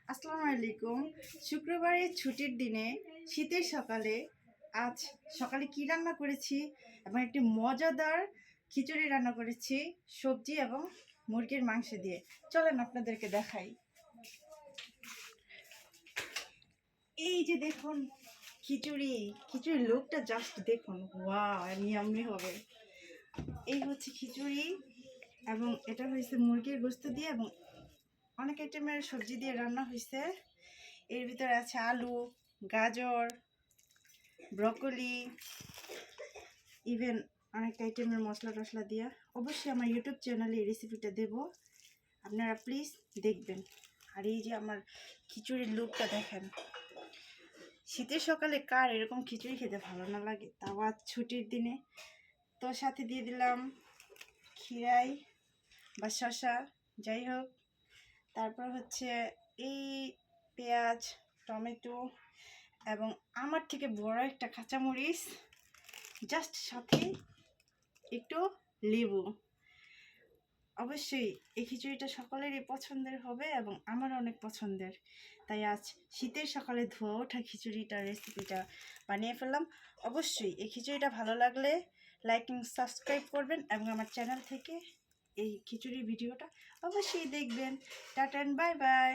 আসসালামু আলাইকুম। শুক্রবারের ছুটির দিনে শীতের সকালে আজ সকালে কি রান্না করেছি এবং একটি মজাদার খিচুড়ি রান্না করেছি সবজি এবং মুরগির মাংস দিয়ে। চলেন আপনাদেরকে দেখাই। এই যে দেখুন খিচুড়ির লুকটা জাস্ট দেখুন, ওয়াও, ইয়াম্মি হবে। এই হচ্ছে খিচুড়ি এবং এটা হয়েছে মুরগির গোস্ত দিয়ে এবং অনেক আইটেমের সবজি দিয়ে রান্না হয়েছে। এর ভিতরে আছে আলু, গাজর, ব্রকলি, ইভেন অনেক আইটেমের মশলা টশলা দিয়ে। অবশ্যই আমার ইউটিউব চ্যানেলে এই রেসিপিটা দেব, আপনারা প্লিজ দেখবেন। আর এই যে আমার খিচুড়ির লুকটা দেখেন। শীতের সকালে কার এরকম খিচুড়ি খেতে ভালো না লাগে, তাও আজ ছুটির দিনে। তো সাথে দিয়ে দিলাম খিরাই বা শসা, যাই হোক। তারপর হচ্ছে এই পেঁয়াজ, টমেটো এবং আমার থেকে বড় একটা কাঁচামরিচ, জাস্ট সাথে একটু লেবু। অবশ্যই এই খিচুড়িটা সকলেরই পছন্দের হবে এবং আমার অনেক পছন্দের। তাই আজ শীতের সকালে ধোয়া ওঠা খিচুড়িটার রেসিপিটা বানিয়ে ফেললাম। অবশ্যই এই খিচুড়িটা ভালো লাগলে লাইক এবং সাবস্ক্রাইব করবেন এবং আমার চ্যানেল থেকে এই খিচুড়ির ভিডিওটা অবশ্যই দেখবেন। Tata, bye bye.